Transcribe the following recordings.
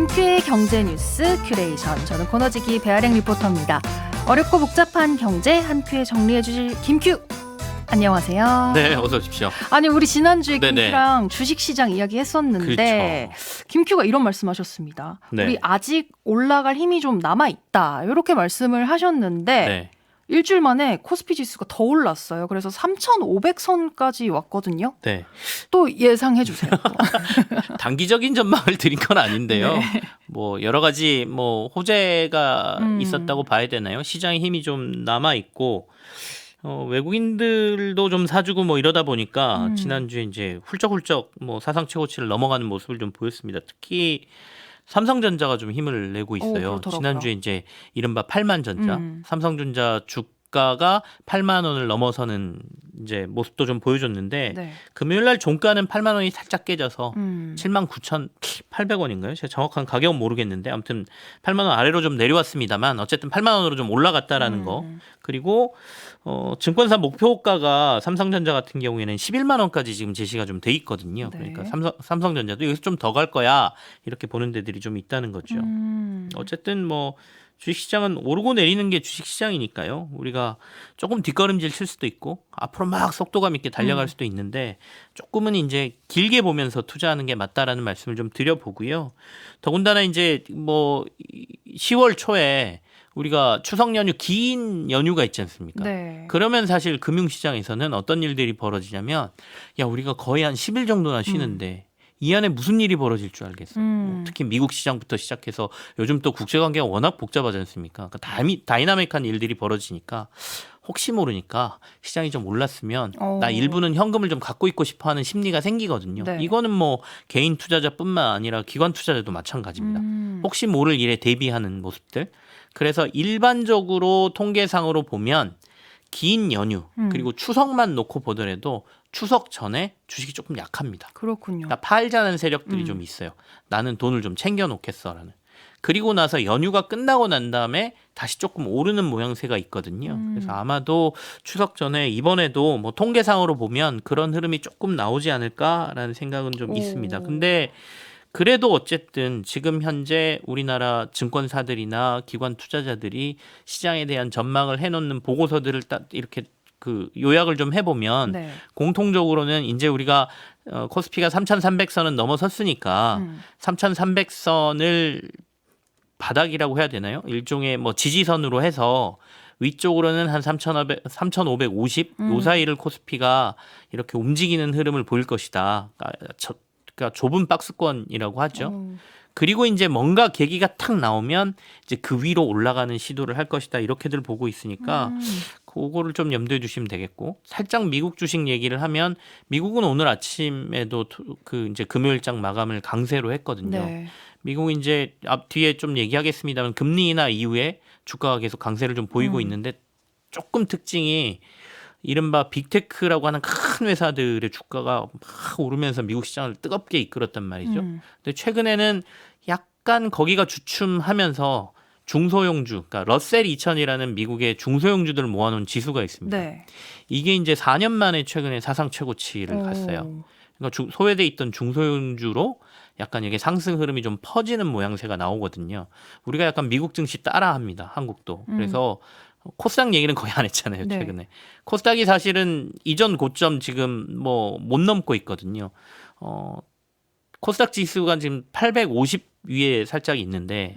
한큐의 경제 뉴스 큐레이션. 저는 코너지기 배아랭 리포터입니다. 어렵고 복잡한 경제 한큐에 정리해 주실 김큐. 안녕하세요. 네, 어서 오십시오. 아니 우리 지난주에 네네. 김큐랑 주식시장 이야기했었는데 그렇죠. 김큐가 이런 말씀하셨습니다. 네. 우리 아직 올라갈 힘이 좀 남아있다. 이렇게 말씀을 하셨는데 네. 일주일 만에 코스피 지수가 더 올랐어요. 그래서 3,500선까지 왔거든요. 네. 또 예상해 주세요. 단기적인 전망을 드린 건 아닌데요. 네. 뭐 여러 가지 뭐 호재가 음. 있었다고 봐야 되나요? 시장의 힘이 좀 남아 있고 외국인들도 좀 사주고 뭐 이러다 보니까 지난주에 이제 훌쩍훌쩍 뭐 사상 최고치를 넘어가는 모습을 좀 보였습니다. 특히 삼성전자가 좀 힘을 내고 있어요. 그렇더라고요. 지난주에 이제 이른바 8만 전자, 삼성전자 주가가 8만 원을 넘어서는 이제 모습도 좀 보여줬는데 네. 금요일 날 종가는 8만 원이 살짝 깨져서 79,800원인가요? 제가 정확한 가격은 모르겠는데 아무튼 8만 원 아래로 좀 내려왔습니다만 어쨌든 8만 원으로 좀 올라갔다라는 거. 그리고 증권사 목표가가 삼성전자 같은 경우에는 11만 원까지 지금 제시가 좀 돼 있거든요. 네. 그러니까 삼성전자도 여기서 좀 더 갈 거야 이렇게 보는 데들이 좀 있다는 거죠. 어쨌든 뭐 주식시장은 오르고 내리는 게 주식시장이니까요. 우리가 조금 뒷걸음질 칠 수도 있고 앞으로 막 속도감 있게 달려갈 수도 있는데 조금은 이제 길게 보면서 투자하는 게 맞다라는 말씀을 좀 드려보고요. 더군다나 이제 뭐 10월 초에 우리가 추석 연휴 긴 연휴가 있지 않습니까? 네. 그러면 사실 금융시장에서는 어떤 일들이 벌어지냐면 야 우리가 거의 한 10일 정도나 쉬는데 이 안에 무슨 일이 벌어질 줄 알겠어. 뭐 특히 미국 시장부터 시작해서 요즘 또 국제관계가 워낙 복잡하지 않습니까? 그러니까 다이나믹한 일들이 벌어지니까 혹시 모르니까 시장이 좀 올랐으면 나 일부는 현금을 좀 갖고 있고 싶어하는 심리가 생기거든요. 네. 이거는 뭐 개인 투자자뿐만 아니라 기관 투자자도 마찬가지입니다. 혹시 모를 일에 대비하는 모습들. 그래서 일반적으로 통계상으로 보면 긴 연휴 그리고 추석만 놓고 보더라도 추석 전에 주식이 조금 약합니다. 그렇군요. 그러니까 팔자는 세력들이 좀 있어요. 나는 돈을 좀 챙겨 놓겠어라는. 그리고 나서 연휴가 끝나고 난 다음에 다시 조금 오르는 모양새가 있거든요. 그래서 아마도 추석 전에 이번에도 뭐 통계상으로 보면 그런 흐름이 조금 나오지 않을까라는 생각은 좀 있습니다. 근데 그래도 어쨌든 지금 현재 우리나라 증권사들이나 기관 투자자들이 시장에 대한 전망을 해놓는 보고서들을 딱 이렇게 그 요약을 좀 해보면 네. 공통적으로는 이제 우리가 코스피가 3,300선은 넘어섰으니까 3,300선을 바닥이라고 해야 되나요? 일종의 뭐 지지선으로 해서 위쪽으로는 한 3,550 요 사이를 코스피가 이렇게 움직이는 흐름을 보일 것이다. 그러니까 좁은 박스권이라고 하죠. 그리고 이제 뭔가 계기가 탁 나오면 이제 그 위로 올라가는 시도를 할 것이다. 이렇게들 보고 있으니까 그거를 좀 염두에 두시면 되겠고 살짝 미국 주식 얘기를 하면 미국은 오늘 아침에도 그 이제 금요일장 마감을 강세로 했거든요. 네. 미국은 이제 앞 뒤에 좀 얘기하겠습니다만 금리 인하 이후에 주가가 계속 강세를 좀 보이고 있는데 조금 특징이 이른바 빅테크라고 하는 큰 회사들의 주가가 막 오르면서 미국 시장을 뜨겁게 이끌었단 말이죠. 근데 최근에는 약간 거기가 주춤하면서 중소형주, 그러니까 러셀 2000이라는 미국의 중소형주들을 모아놓은 지수가 있습니다. 네. 이게 이제 4년 만에 최근에 사상 최고치를 갔어요. 그러니까 소외돼 있던 중소형주로 약간 이게 상승 흐름이 좀 퍼지는 모양새가 나오거든요. 우리가 약간 미국 증시 따라합니다. 한국도. 그래서 코스닥 얘기는 거의 안 했잖아요. 네. 최근에. 코스닥이 사실은 이전 고점 지금 뭐 못 넘고 있거든요. 코스닥 지수가 지금 850 위에 살짝 있는데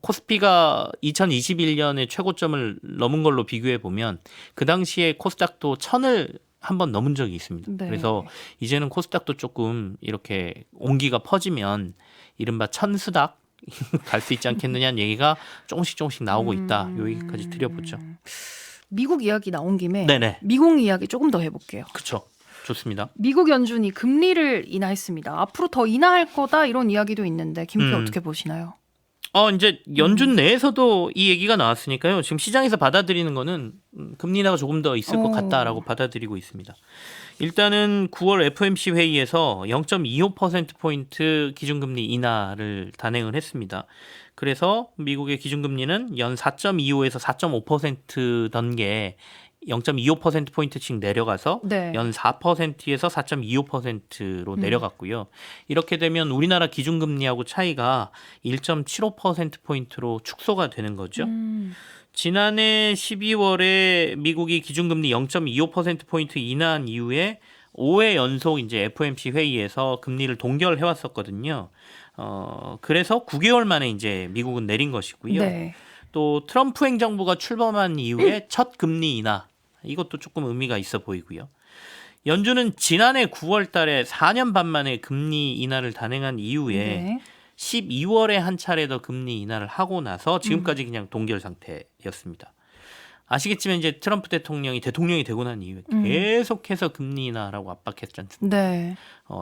코스피가 2021년에 최고점을 넘은 걸로 비교해 보면 그 당시에 코스닥도 1000을 한번 넘은 적이 있습니다. 네. 그래서 이제는 코스닥도 조금 이렇게 온기가 퍼지면 이른바 천스닥 갈 수 있지 않겠느냐는 얘기가 조금씩 나오고 있다. 요 얘기까지 드려보죠. 미국 이야기 나온 김에 네네. 미국 이야기 조금 더 해볼게요. 그렇죠. 좋습니다. 미국 연준이 금리를 인하했습니다. 앞으로 더 인하할 거다 이런 이야기도 있는데 김표 어떻게 보시나요? 이제 연준 내에서도 이 얘기가 나왔으니까요. 지금 시장에서 받아들이는 거는 금리 인하가 조금 더 있을 것 같다라고 받아들이고 있습니다. 일단은 9월 FOMC 회의에서 0.25%포인트 기준금리 인하를 단행을 했습니다. 그래서 미국의 기준금리는 연 4.25에서 4.5%던 게 0.25%포인트씩 내려가서 네. 연 4%에서 4.25%로 내려갔고요. 이렇게 되면 우리나라 기준금리하고 차이가 1.75%포인트로 축소가 되는 거죠. 지난해 12월에 미국이 기준금리 0.25%포인트 인하한 이후에 5회 연속 이제 FOMC 회의에서 금리를 동결해 왔었거든요. 그래서 9개월 만에 이제 미국은 내린 것이고요. 네. 또 트럼프 행정부가 출범한 이후에 첫 금리 인하, 이것도 조금 의미가 있어 보이고요. 연준은 지난해 9월 달에 4년 반 만에 금리 인하를 단행한 이후에 네. 12월에 한 차례 더 금리 인하를 하고 나서 지금까지 그냥 동결 상태였습니다. 아시겠지만 이제 트럼프 대통령이 되고 난 이후에 계속해서 금리 인하라고 압박했지 않습니까? 네.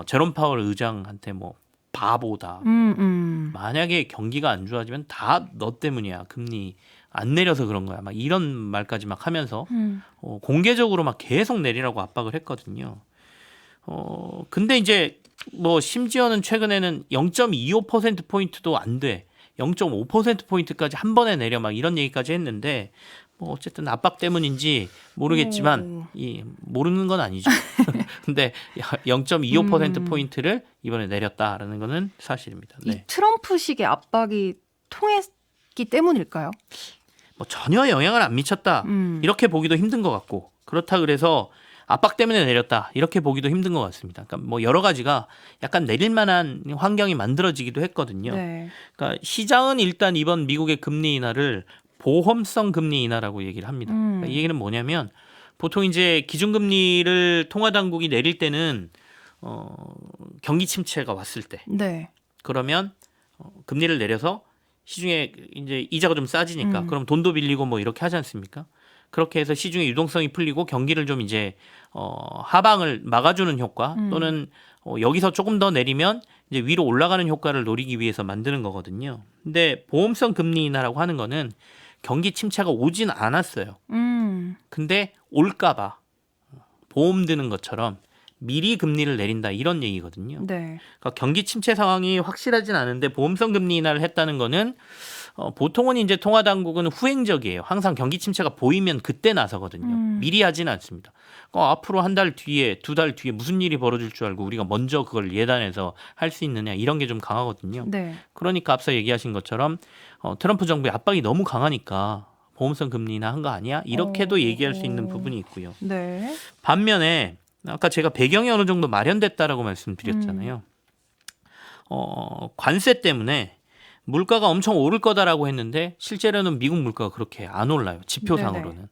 제롬 파월 의장한테 뭐 바보다. 만약에 경기가 안 좋아지면 다 너 때문이야. 금리 안 내려서 그런 거야. 막 이런 말까지 막 하면서 공개적으로 막 계속 내리라고 압박을 했거든요. 근데 이제 뭐 심지어는 최근에는 0.25%포인트도 안 돼. 0.5%포인트까지 한 번에 내려 막 이런 얘기까지 했는데 뭐 어쨌든 압박 때문인지 모르겠지만 모르는 건 아니죠. 근데 0.25%포인트를 이번에 내렸다라는 거는 사실입니다. 네. 이 트럼프식의 압박이 통했기 때문일까요? 뭐 전혀 영향을 안 미쳤다. 이렇게 보기도 힘든 것 같고 그렇다 그래서 압박 때문에 내렸다. 이렇게 보기도 힘든 것 같습니다. 그러니까 뭐 여러 가지가 약간 내릴 만한 환경이 만들어지기도 했거든요. 네. 그러니까 시장은 일단 이번 미국의 금리 인하를 보험성 금리 인하라고 얘기를 합니다. 그러니까 이 얘기는 뭐냐면 보통 이제 기준금리를 통화당국이 내릴 때는 경기 침체가 왔을 때 네. 그러면 금리를 내려서 시중에 이제 이자가 좀 싸지니까 그럼 돈도 빌리고 뭐 이렇게 하지 않습니까? 그렇게 해서 시중의 유동성이 풀리고 경기를 좀 이제 하방을 막아주는 효과 또는 여기서 조금 더 내리면 이제 위로 올라가는 효과를 노리기 위해서 만드는 거거든요. 근데 보험성 금리 인하라고 하는 거는 경기 침체가 오진 않았어요. 근데 올까봐 보험 드는 것처럼 미리 금리를 내린다 이런 얘기거든요. 네. 그러니까 경기 침체 상황이 확실하진 않은데 보험성 금리 인하를 했다는 거는 보통은 이제 통화당국은 후행적이에요. 항상 경기 침체가 보이면 그때 나서거든요. 미리 하지는 않습니다. 앞으로 한 달 뒤에, 두 달 뒤에 무슨 일이 벌어질 줄 알고 우리가 먼저 그걸 예단해서 할 수 있느냐 이런 게 좀 강하거든요. 네. 그러니까 앞서 얘기하신 것처럼 트럼프 정부의 압박이 너무 강하니까 보험성 금리 인하 한 거 아니야? 이렇게도 얘기할 수 있는 부분이 있고요. 네. 반면에 아까 제가 배경이 어느 정도 마련됐다라고 말씀드렸잖아요. 관세 때문에 물가가 엄청 오를 거다라고 했는데 실제로는 미국 물가가 그렇게 안 올라요. 지표상으로는. 네네.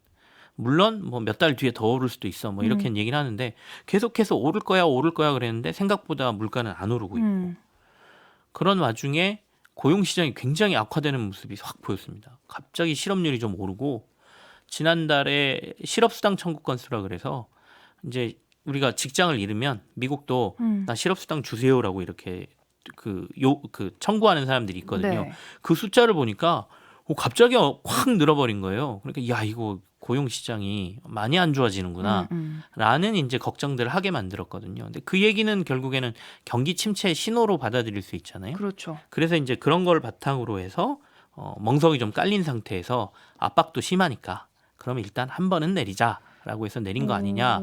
물론 뭐 몇 달 뒤에 더 오를 수도 있어. 뭐 이렇게 얘기를 하는데 계속해서 오를 거야 그랬는데 생각보다 물가는 안 오르고 있고. 그런 와중에 고용 시장이 굉장히 악화되는 모습이 확 보였습니다. 갑자기 실업률이 좀 오르고 지난달에 실업수당 청구 건수라 그래서 이제 우리가 직장을 잃으면 미국도 나 실업수당 주세요라고 이렇게 그 청구하는 사람들이 있거든요. 네. 그 숫자를 보니까 갑자기 확 늘어버린 거예요. 그러니까 야 이거 고용 시장이 많이 안 좋아지는구나 라는 이제 걱정들을 하게 만들었거든요. 근데 그 얘기는 결국에는 경기 침체의 신호로 받아들일 수 있잖아요. 그렇죠. 그래서 이제 그런 걸 바탕으로 해서 멍석이 좀 깔린 상태에서 압박도 심하니까 그럼 일단 한 번은 내리자라고 해서 내린 거 아니냐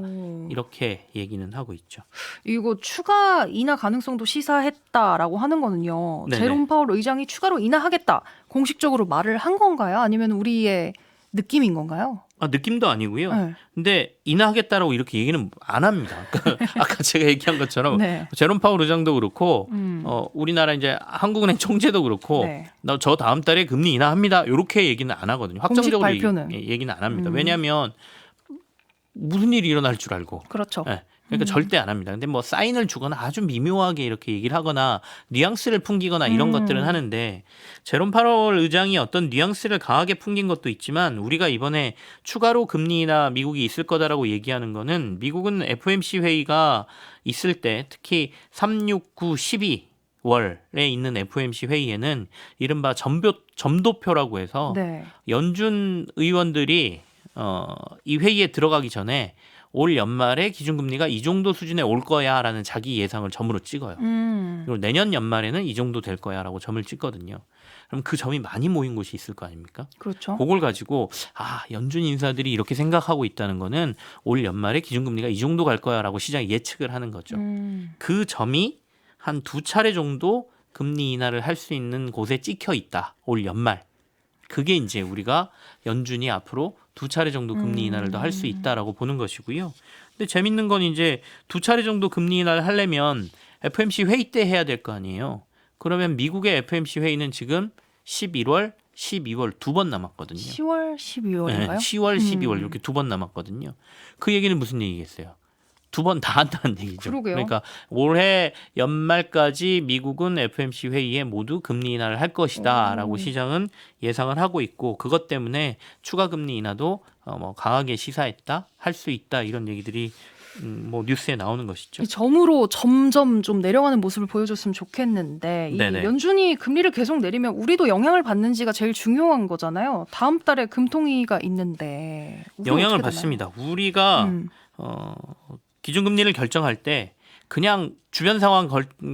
이렇게 얘기는 하고 있죠. 이거 추가 인하 가능성도 시사했다라고 하는 거는요. 네네. 제롬 파월 의장이 추가로 인하하겠다 공식적으로 말을 한 건가요? 아니면 우리의 느낌인 건가요? 느낌도 아니고요. 네. 근데 인하하겠다라고 이렇게 얘기는 안 합니다. 그러니까 아까 제가 얘기한 것처럼 네. 제롬 파월 의장도 그렇고 우리나라 이제 한국은행 총재도 그렇고 네. 저 다음 달에 금리 인하합니다. 이렇게 얘기는 안 하거든요. 확정적으로 공식 발표는? 얘기는 안 합니다. 왜냐하면 무슨 일이 일어날 줄 알고. 그렇죠. 네. 그러니까 절대 안 합니다. 근데 뭐 사인을 주거나 아주 미묘하게 이렇게 얘기를 하거나 뉘앙스를 풍기거나 이런 것들은 하는데 제롬 파월 의장이 어떤 뉘앙스를 강하게 풍긴 것도 있지만 우리가 이번에 추가로 금리나 미국이 있을 거다라고 얘기하는 거는 미국은 FOMC 회의가 있을 때 특히 3, 6, 9, 12월에 있는 FOMC 회의에는 이른바 점도표라고 해서 네. 연준 의원들이 이 회의에 들어가기 전에 올 연말에 기준금리가 이 정도 수준에 올 거야라는 자기 예상을 점으로 찍어요. 그리고 내년 연말에는 이 정도 될 거야라고 점을 찍거든요. 그럼 그 점이 많이 모인 곳이 있을 거 아닙니까? 그렇죠. 그걸 가지고 연준 인사들이 이렇게 생각하고 있다는 거는 올 연말에 기준금리가 이 정도 갈 거야라고 시장이 예측을 하는 거죠. 그 점이 한 2차례 정도 금리 인하를 할 수 있는 곳에 찍혀 있다. 올 연말. 그게 이제 우리가 연준이 앞으로 2차례 정도 금리 인하를 더 할 수 있다라고 보는 것이고요. 근데 재밌는 건 이제 2차례 정도 금리 인하를 하려면 FOMC 회의 때 해야 될 거 아니에요. 그러면 미국의 FOMC 회의는 지금 11월, 12월 2번 남았거든요. 10월, 12월인가요? 네, 10월, 12월 이렇게 2번 남았거든요. 그 얘기는 무슨 얘기겠어요? 2번 다 한다는 얘기죠. 그러게요. 그러니까 올해 연말까지 미국은 FOMC 회의에 모두 금리 인하를 할 것이다라고 시장은 예상을 하고 있고 그것 때문에 추가 금리 인하도 강하게 시사했다, 할 수 있다 이런 얘기들이 뉴스에 나오는 것이죠. 이 점으로 점점 좀 내려가는 모습을 보여줬으면 좋겠는데 이 네네. 연준이 금리를 계속 내리면 우리도 영향을 받는지가 제일 중요한 거잖아요. 다음 달에 금통위가 있는데 우리 영향을 어떻게 받습니다. 우리가 기준금리를 결정할 때 그냥 주변 상황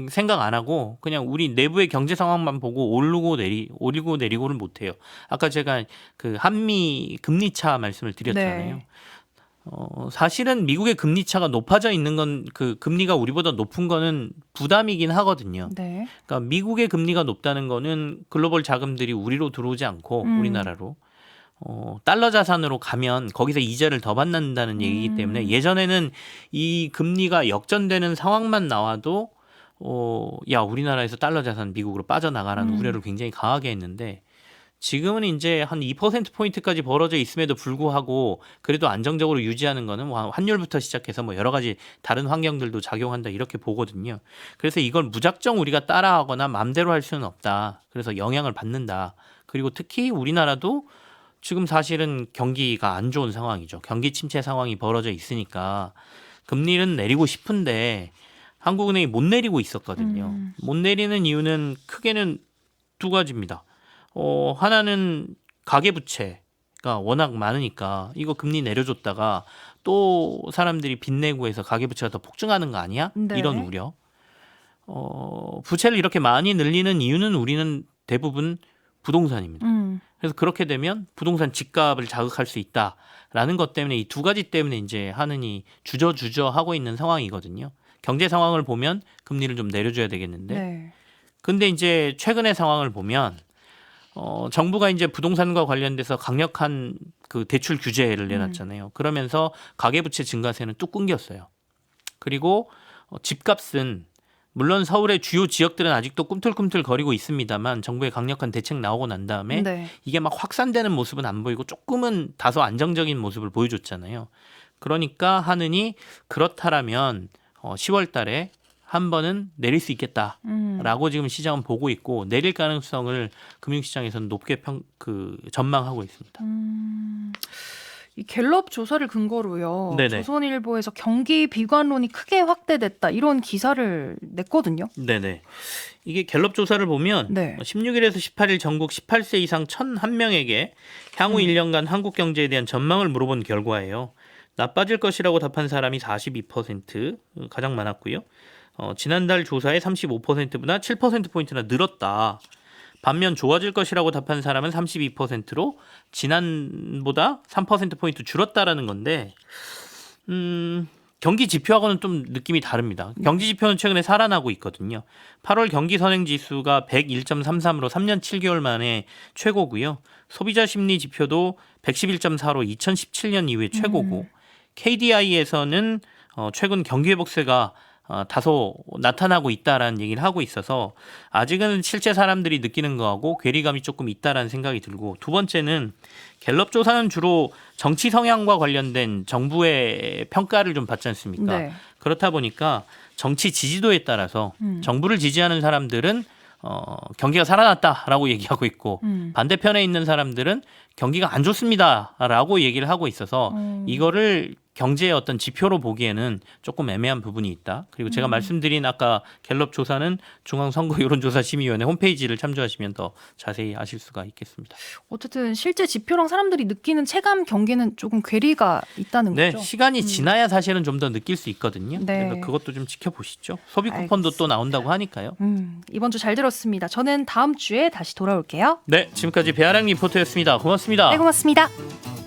생각 안 하고 그냥 우리 내부의 경제 상황만 보고 오르고 내리고를 못 해요. 아까 제가 그 한미 금리 차 말씀을 드렸잖아요. 네. 사실은 미국의 금리 차가 높아져 있는 건 그 금리가 우리보다 높은 거는 부담이긴 하거든요. 네. 그러니까 미국의 금리가 높다는 거는 글로벌 자금들이 우리로 들어오지 않고 우리나라로 달러 자산으로 가면 거기서 이자를 더 받는다는 얘기이기 때문에 예전에는 이 금리가 역전되는 상황만 나와도 우리나라에서 달러 자산 미국으로 빠져나가라는 우려를 굉장히 강하게 했는데 지금은 이제 한 2%포인트까지 벌어져 있음에도 불구하고 그래도 안정적으로 유지하는 거는 환율부터 시작해서 여러 가지 다른 환경들도 작용한다 이렇게 보거든요. 그래서 이걸 무작정 우리가 따라하거나 마음대로 할 수는 없다. 그래서 영향을 받는다. 그리고 특히 우리나라도 지금 사실은 경기가 안 좋은 상황이죠. 경기 침체 상황이 벌어져 있으니까 금리는 내리고 싶은데 한국은행이 못 내리고 있었거든요. 못 내리는 이유는 크게는 두 가지입니다. 하나는 가계부채가 워낙 많으니까 이거 금리 내려줬다가 또 사람들이 빚내고 해서 가계부채가 더 폭증하는 거 아니야? 네. 이런 우려. 부채를 이렇게 많이 늘리는 이유는 우리는 대부분 부동산입니다. 그래서 그렇게 되면 부동산 집값을 자극할 수 있다라는 것 때문에 이 두 가지 때문에 이제 하느니 주저주저 하고 있는 상황이거든요. 경제 상황을 보면 금리를 좀 내려줘야 되겠는데. 네. 근데 이제 최근의 상황을 보면 정부가 이제 부동산과 관련돼서 강력한 그 대출 규제를 내놨잖아요. 그러면서 가계부채 증가세는 뚝 끊겼어요. 그리고 집값은 물론 서울의 주요 지역들은 아직도 꿈틀꿈틀 거리고 있습니다만 정부의 강력한 대책 나오고 난 다음에 네. 이게 막 확산되는 모습은 안 보이고 조금은 다소 안정적인 모습을 보여줬잖아요. 그러니까 하느니 그렇다라면 10월 달에 한 번은 내릴 수 있겠다라고 지금 시장은 보고 있고 내릴 가능성을 금융시장에서는 높게 전망하고 있습니다. 이 갤럽 조사를 근거로요. 네네. 조선일보에서 경기 비관론이 크게 확대됐다 이런 기사를 냈거든요. 네네. 이게 갤럽 조사를 보면 네. 16일에서 18일 전국 18세 이상 1,001명에게 향후 1년간 한국 경제에 대한 전망을 물어본 결과예요. 나빠질 것이라고 답한 사람이 42% 가장 많았고요. 지난달 조사의 35%보다 7%포인트나 늘었다. 반면 좋아질 것이라고 답한 사람은 32%로 지난보다 3%포인트 줄었다라는 건데 경기 지표하고는 좀 느낌이 다릅니다. 경기 지표는 최근에 살아나고 있거든요. 8월 경기 선행 지수가 101.33으로 3년 7개월 만에 최고고요. 소비자 심리 지표도 111.4로 2017년 이후에 최고고 KDI에서는 최근 경기 회복세가 다소 나타나고 있다라는 얘기를 하고 있어서 아직은 실제 사람들이 느끼는 거하고 괴리감이 조금 있다라는 생각이 들고 두 번째는 갤럽 조사는 주로 정치 성향과 관련된 정부의 평가를 좀 받지 않습니까? 네. 그렇다 보니까 정치 지지도에 따라서 정부를 지지하는 사람들은 경기가 살아났다라고 얘기하고 있고 반대편에 있는 사람들은 경기가 안 좋습니다라고 얘기를 하고 있어서 이거를 경제의 어떤 지표로 보기에는 조금 애매한 부분이 있다. 그리고 제가 말씀드린 아까 갤럽 조사는 중앙선거 여론조사심의위원회 홈페이지를 참조하시면 더 자세히 아실 수가 있겠습니다. 어쨌든 실제 지표랑 사람들이 느끼는 체감 경계는 조금 괴리가 있다는 네, 거죠. 시간이 지나야 사실은 좀 더 느낄 수 있거든요. 네. 그래서 그것도 좀 지켜보시죠. 소비 쿠폰도 또 나온다고 하니까요. 이번 주 잘 들었습니다. 저는 다음 주에 다시 돌아올게요. 네, 지금까지 배아량 리포터였습니다. 고맙습니다. 네, 고맙습니다.